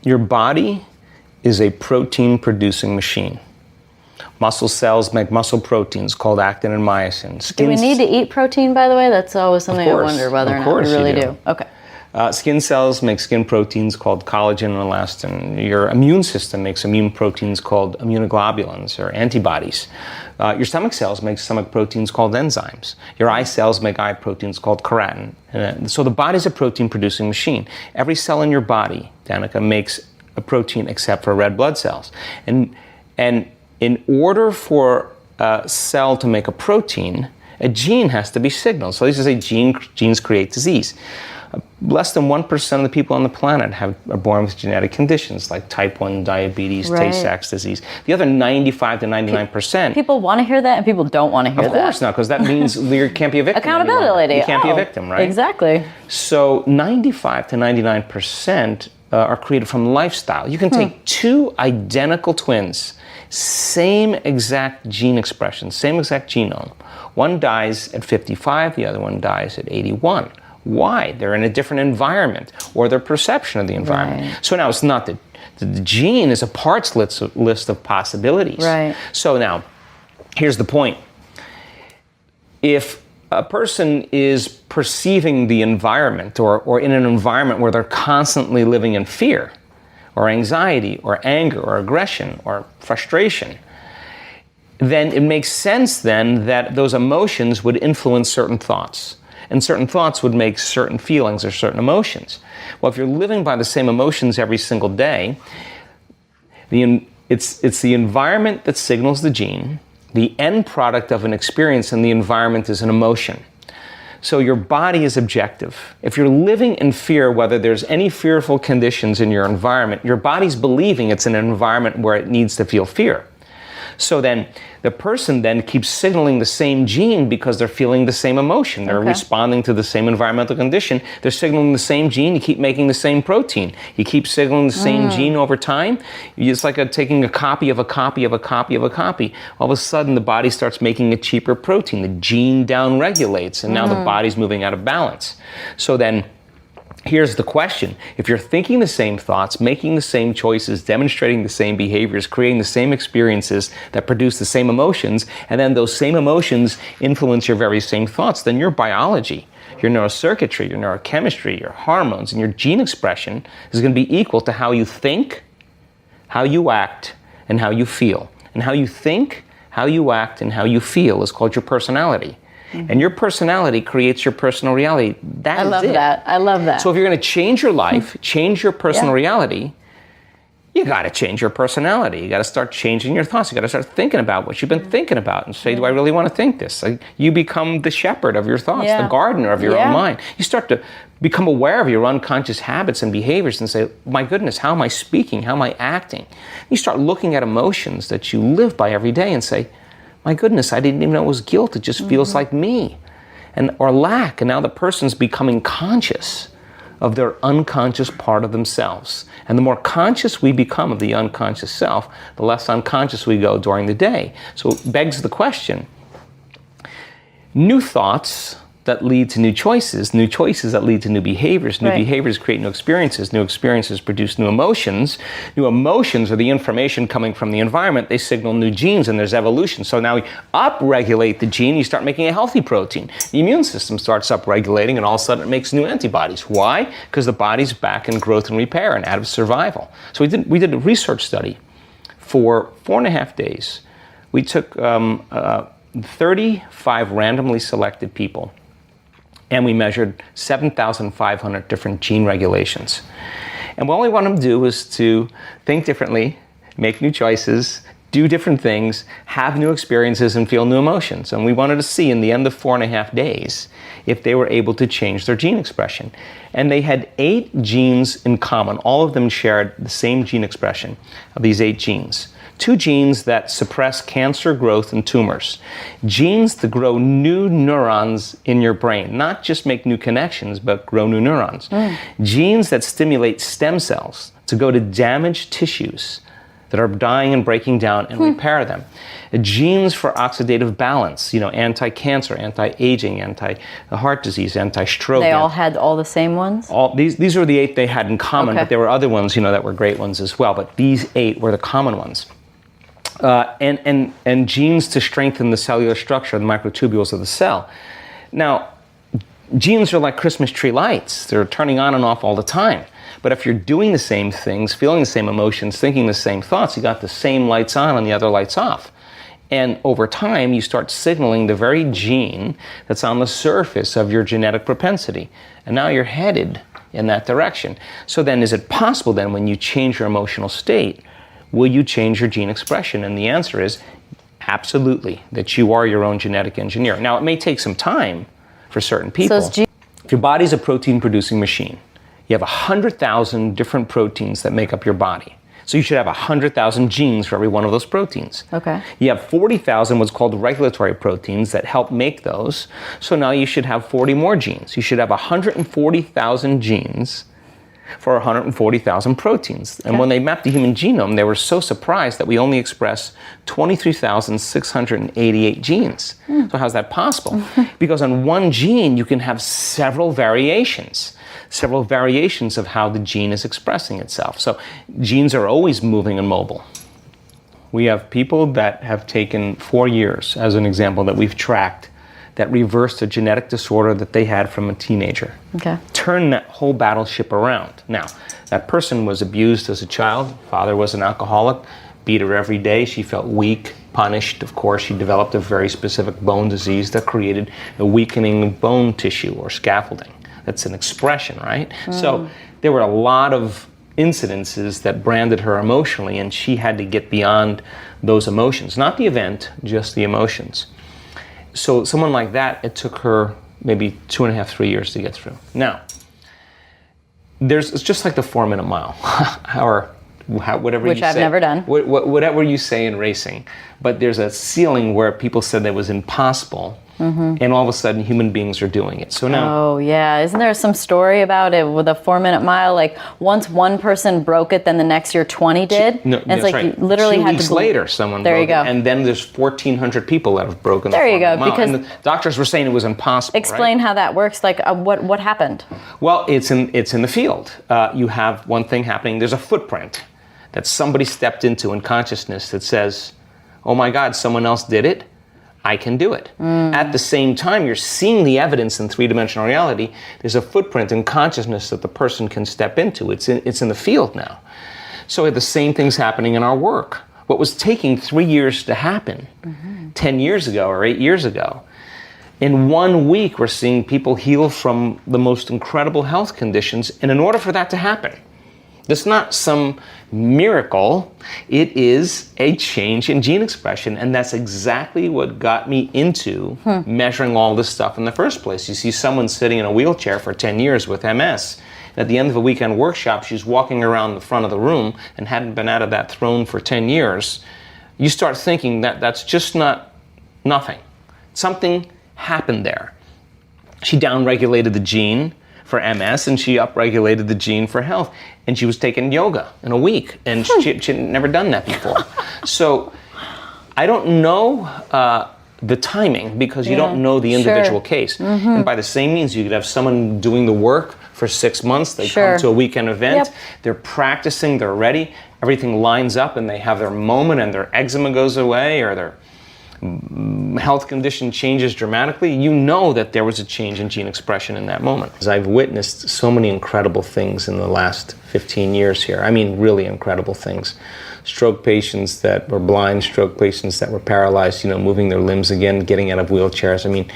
Your body is a protein-producing machine. Muscle cells make muscle proteins called actin and myosin. Do we need to eat protein, by the way? That's always something I wonder whether or not we really do. Okay. Skin cells make skin proteins called collagen and elastin. Your immune system makes immune proteins called immunoglobulins or antibodies. Your stomach cells make stomach proteins called enzymes. Your eye cells make eye proteins called keratin. So the body's a protein-producing machine. Every cell in your body, Danica, makes a protein except for red blood cells. And in order for a cell to make a protein, a gene has to be signaled. So let's just say genes create disease. Less than 1% of the people on the planet are born with genetic conditions like type 1 diabetes, Tay-Sachs disease. The other 95 to 99%. People want to hear that and people don't want to hear that. Of course not, because that means you can't be a victim. Accountability. You can't be a victim, right? Exactly. So 95 to 99% are created from lifestyle. You can take two identical twins, same exact gene expression, same exact genome. One dies at 55, the other one dies at 81. Why? They're in a different environment, or their perception of the environment. Right. So now it's not that the gene is a parts list of possibilities. Right. So now, here's the point. If a person is perceiving the environment or in an environment where they're constantly living in fear, or anxiety, or anger, or aggression, or frustration, then it makes sense then that those emotions would influence certain thoughts. And certain thoughts would make certain feelings or certain emotions. Well, if you're living by the same emotions every single day, it's the environment that signals the gene. The end product of an experience in the environment is an emotion. So your body is objective. If you're living in fear, whether there's any fearful conditions in your environment, your body's believing it's in an environment where it needs to feel fear. So then the person then keeps signaling the same gene because they're feeling the same emotion. They're responding to the same environmental condition. They're signaling the same gene. You keep making the same protein. You keep signaling the same gene over time. It's like taking a copy of a copy of a copy of a copy. All of a sudden, the body starts making a cheaper protein. The gene down-regulates, and now the body's moving out of balance. So then, here's the question. If you're thinking the same thoughts, making the same choices, demonstrating the same behaviors, creating the same experiences that produce the same emotions, and then those same emotions influence your very same thoughts, then your biology, your neurocircuitry, your neurochemistry, your hormones, and your gene expression is going to be equal to how you think, how you act, and how you feel. And how you think, how you act, and how you feel is called your personality. And your personality creates your personal reality. I love that. So if you're going to change your life, change your personal reality, you got to change your personality. You got to start changing your thoughts. You got to start thinking about what you've been thinking about and say, do I really want to think this? Like, you become the shepherd of your thoughts, the gardener of your own mind. You start to become aware of your unconscious habits and behaviors and say, my goodness, how am I speaking? How am I acting? You start looking at emotions that you live by every day and say, my goodness, I didn't even know it was guilt. It just feels like me. Or lack. And now the person's becoming conscious of their unconscious part of themselves. And the more conscious we become of the unconscious self, the less unconscious we go during the day. So it begs the question, new thoughts that lead to new choices that lead to new behaviors create new experiences produce new emotions are the information coming from the environment, they signal new genes and there's evolution. So now we upregulate the gene, you start making a healthy protein. The immune system starts upregulating and all of a sudden it makes new antibodies. Why? Because the body's back in growth and repair and out of survival. So we did a research study for 4.5 days. We took 35 randomly selected people, and we measured 7,500 different gene regulations. And what we want them to do is to think differently, make new choices, do different things, have new experiences, and feel new emotions. And we wanted to see in the end of 4.5 days if they were able to change their gene expression. And they had 8 genes in common. All of them shared the same gene expression of these 8 genes. 2 genes that suppress cancer growth and tumors. Genes to grow new neurons in your brain, not just make new connections, but grow new neurons. Genes that stimulate stem cells to go to damaged tissues that are dying and breaking down and repair them. Genes for oxidative balance, anti-cancer, anti-aging, anti-heart disease, anti-stroke. They all had all the same ones? These were the 8 they had in common, but there were other ones, that were great ones as well. But these 8 were the common ones. And genes to strengthen the cellular structure, the microtubules of the cell. Now, genes are like Christmas tree lights. They're turning on and off all the time. But if you're doing the same things, feeling the same emotions, thinking the same thoughts, you got the same lights on and the other lights off. And over time, you start signaling the very gene that's on the surface of your genetic propensity. And now you're headed in that direction. So then, is it possible then, when you change your emotional state, will you change your gene expression? And the answer is absolutely, that you are your own genetic engineer. Now, it may take some time for certain people. If your body's a protein-producing machine, you have 100,000 different proteins that make up your body. So you should have 100,000 genes for every one of those proteins. Okay. You have 40,000 what's called regulatory proteins that help make those. So now you should have 40 more genes. You should have 140,000 genes for 140,000 proteins. And when they mapped the human genome, they were so surprised that we only express 23,688 genes. So how's that possible? Because on one gene, you can have several variations of how the gene is expressing itself. So genes are always moving and mobile. We have people that have taken 4 years, as an example, that we've tracked, that reversed a genetic disorder that they had from a teenager. Okay. Turn that whole battleship around. Now, that person was abused as a child. Father was an alcoholic, beat her every day. She felt weak, punished. Of course, she developed a very specific bone disease that created a weakening of bone tissue or scaffolding. That's an expression, right? So there were a lot of incidences that branded her emotionally, and she had to get beyond those emotions. Not the event, just the emotions. So someone like that, it took her maybe 2.5, 3 years to get through. Now, it's just like the 4-minute mile, or whatever Which you say. I've never done. Whatever you say in racing. But there's a ceiling where people said that was impossible, and all of a sudden human beings are doing it. So now... Oh, yeah. Isn't there some story about it with a 4-minute mile? Like, once one person broke it, then the next year 20 did? No, and it's like right. you literally 2 had weeks to... later, someone there broke you go. it. And then there's 1,400 people that have broken the 4-minute mile. Because and the doctors were saying it was impossible, Explain how that works. Like, what happened? Well, it's in the field. You have one thing happening. There's a footprint that somebody stepped into in consciousness that says, oh my God, someone else did it, I can do it. At the same time, you're seeing the evidence in 3-dimensional reality. There's a footprint in consciousness that the person can step into. It's in the field now. So the same thing's happening in our work. What was taking 3 years to happen 10 years ago or 8 years ago, in 1 week we're seeing people heal from the most incredible health conditions. And in order for that to happen, that's not some miracle. It is a change in gene expression, and that's exactly what got me into measuring all this stuff in the first place. You see someone sitting in a wheelchair for 10 years with MS, and at the end of a weekend workshop, she's walking around the front of the room and hadn't been out of that throne for 10 years. You start thinking that that's just not nothing. Something happened there. She downregulated the gene for MS, and she upregulated the gene for health. And she was taking yoga in a week, and she had never done that before. So I don't know the timing, because you don't know the individual case. And by the same means, you could have someone doing the work for 6 months. They come to a weekend event. They're practicing. They're ready. Everything lines up, and they have their moment, and their eczema goes away, or their health condition changes dramatically. You know that there was a change in gene expression in that moment. I've witnessed so many incredible things in the last 15 years here. I mean, really incredible things. Stroke patients that were blind, stroke patients that were paralyzed, moving their limbs again, getting out of wheelchairs. I mean,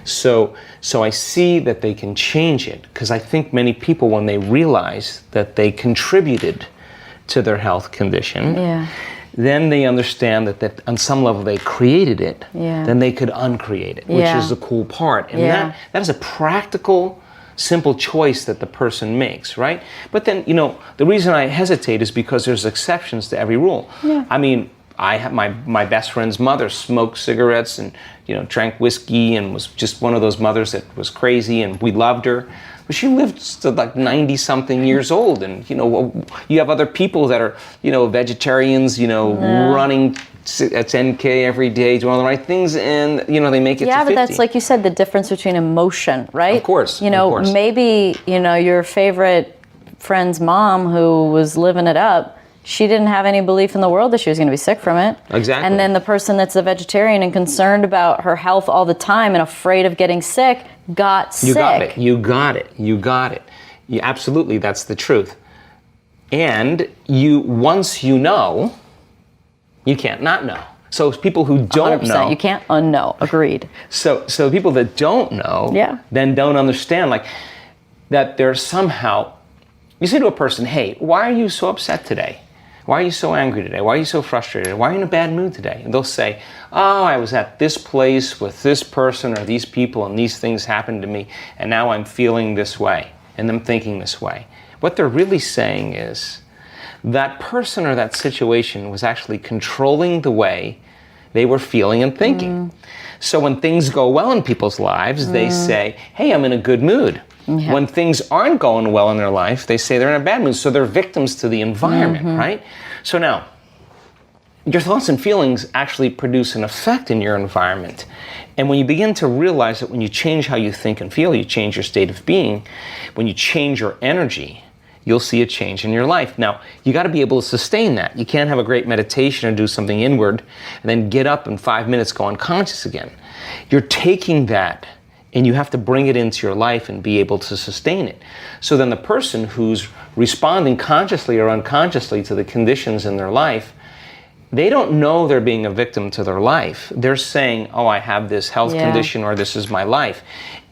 so I see that they can change it, because I think many people, when they realize that they contributed to their health condition, then they understand that on some level they created it, then they could uncreate it, which is the cool part. And that is a practical, simple choice that the person makes, right? But then, the reason I hesitate is because there's exceptions to every rule. I mean, I have my best friend's mother smoked cigarettes and drank whiskey and was just one of those mothers that was crazy, and we loved her. But she lived to like 90 something years old. And, you have other people that are, vegetarians, running at 10K every day, doing all the right things, and, they make it to 50. Yeah, but that's, like you said, the difference between emotion, right? Of course. Maybe, your favorite friend's mom who was living it up, she didn't have any belief in the world that she was going to be sick from it. Exactly. And then the person that's a vegetarian and concerned about her health all the time and afraid of getting sick got sick. You got it. Absolutely, that's the truth. And once you know, you can't not know. So people who don't 100%, know, you can't unknow. Agreed. So people that don't know, then don't understand, like, that there's somehow, you say to a person, hey, why are you so upset today? Why are you so angry today? Why are you so frustrated? Why are you in a bad mood today? And they'll say, oh, I was at this place with this person or these people and these things happened to me and now I'm feeling this way and I'm thinking this way. What they're really saying is that person or that situation was actually controlling the way they were feeling and thinking. So when things go well in people's lives, they say, hey, I'm in a good mood. Yeah. When things aren't going well in their life, they say they're in a bad mood. So they're victims to the environment, right? So now, your thoughts and feelings actually produce an effect in your environment. And when you begin to realize that when you change how you think and feel, you change your state of being, when you change your energy, you'll see a change in your life. Now, you got to be able to sustain that. You can't have a great meditation or do something inward and then get up in 5 minutes, go unconscious again. You're taking that and you have to bring it into your life and be able to sustain it. So then the person who's responding consciously or unconsciously to the conditions in their life, they don't know they're being a victim to their life. They're saying, oh, I have this health condition or this is my life,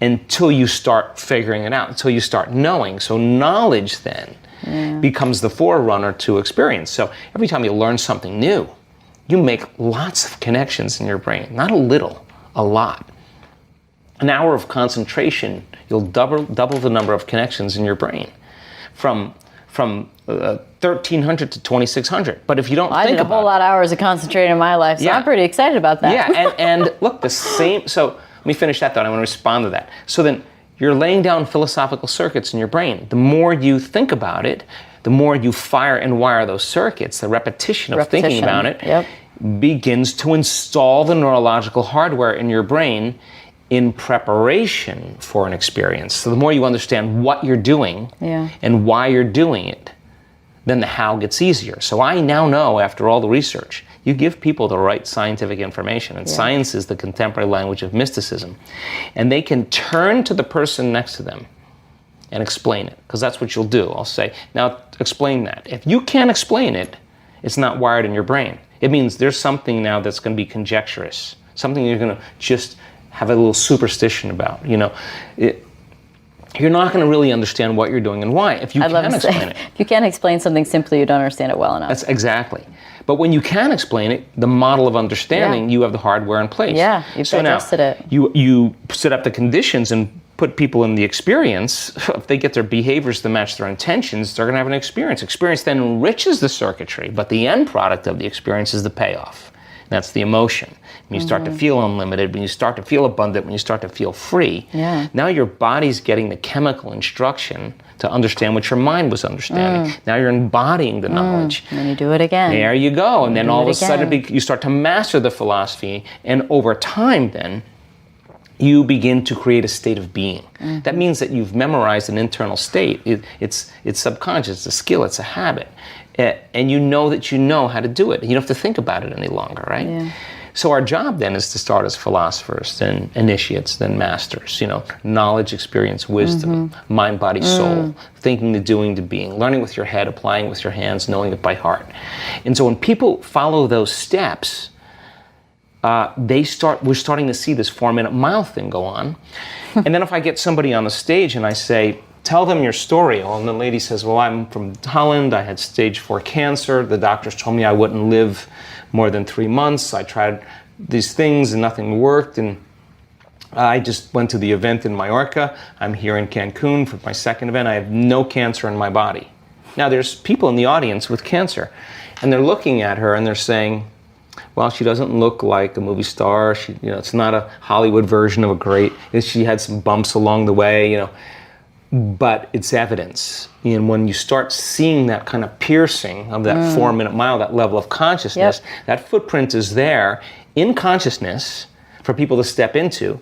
until you start figuring it out, until you start knowing. So knowledge then becomes the forerunner to experience. So every time you learn something new, you make lots of connections in your brain. Not a little, a lot. An hour of concentration, you'll double the number of connections in your brain from 1,300 to 2,600. But if you don't think about it, I did a whole lot of hours of concentrating in my life, so I'm pretty excited about that. Yeah, and look, the same. So let me finish that thought. I want to respond to that. So then you're laying down philosophical circuits in your brain. The more you think about it, the more you fire and wire those circuits. The repetition of thinking about it begins to install the neurological hardware in your brain in preparation for an experience. So the more you understand what you're doing and why you're doing it, then the how gets easier. So I now know, after all the research, you give people the right scientific information, and science is the contemporary language of mysticism, and they can turn to the person next to them and explain it, because that's what you'll do. I'll say, now explain that. If you can't explain it, it's not wired in your brain. It means there's something now that's going to be conjecturous, something you're going to just have a little superstition about. You're not going to really understand what you're doing and why if you can't explain it. If you can't explain something simply, you don't understand it well enough. That's exactly. But when you can explain it, the model of understanding, you have the hardware in place. Yeah, you've digested it. You set up the conditions and put people in the experience. If they get their behaviors to match their intentions, they're going to have an experience. Experience then enriches the circuitry, but the end product of the experience is the payoff. That's the emotion. When you start to feel unlimited, when you start to feel abundant, when you start to feel free, now your body's getting the chemical instruction to understand what your mind was understanding. Now you're embodying the knowledge. And then you do it again. There you go. And then all of a sudden you start to master the philosophy, and over time then, you begin to create a state of being. That means that you've memorized an internal state. It's subconscious, it's a skill, it's a habit. And you know that you know how to do it. You don't have to think about it any longer, right? Yeah. So our job then is to start as philosophers, then initiates, then masters. Knowledge, experience, wisdom, mind, body, soul, thinking, the doing, the being, learning with your head, applying with your hands, knowing it by heart. And so when people follow those steps, we're starting to see this 4-minute mile thing go on. And then if I get somebody on the stage and I say, tell them your story. And the lady says, well, I'm from Holland. I had stage 4 cancer. The doctors told me I wouldn't live more than 3 months. I tried these things and nothing worked. And I just went to the event in Mallorca. I'm here in Cancun for my second event. I have no cancer in my body. Now there's people in the audience with cancer, and they're looking at her and they're saying, well, she doesn't look like a movie star. It's not a Hollywood version of a great. She had some bumps along the way. but it's evidence. And when you start seeing that kind of piercing of that 4-minute mile, that level of consciousness, that footprint is there in consciousness for people to step into.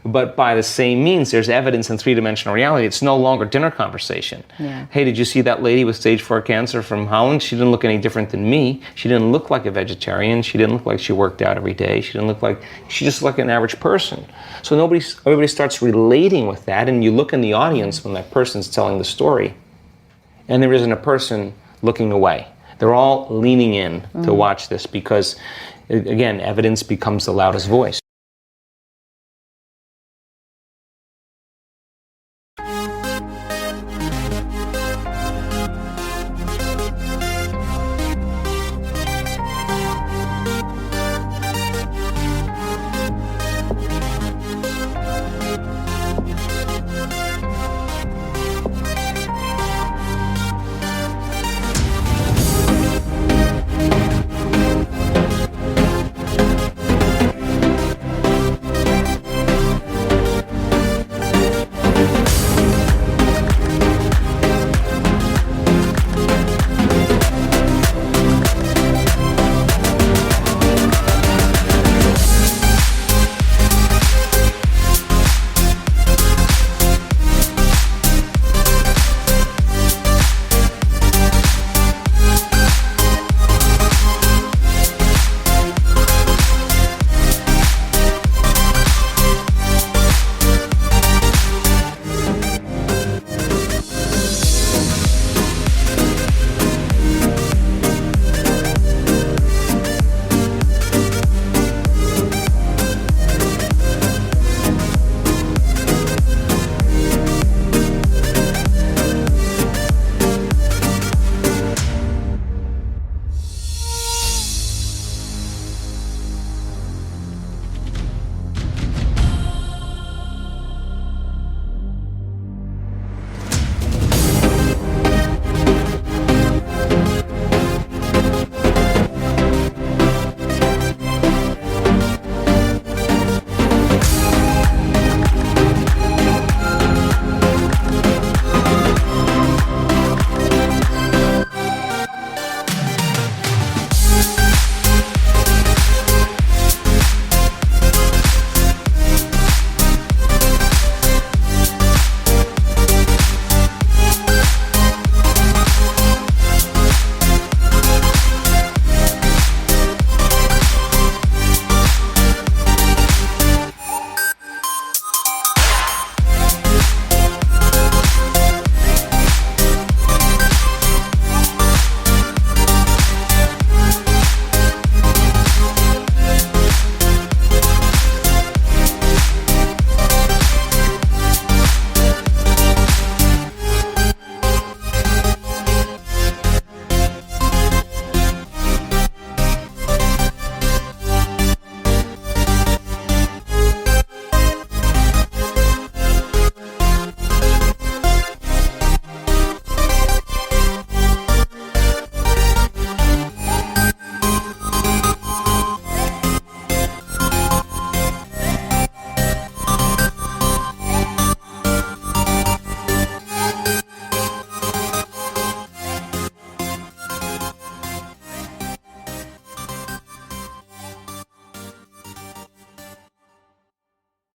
But by the same means, there's evidence in three-dimensional reality. It's no longer dinner conversation. Yeah. Hey, did you see that lady with stage 4 cancer from Holland? She didn't look any different than me. She didn't look like a vegetarian. She didn't look like she worked out every day. She just looked like an average person. So everybody starts relating with that, and you look in the audience when that person's telling the story, and there isn't a person looking away. They're all leaning in to watch this because, again, evidence becomes the loudest voice.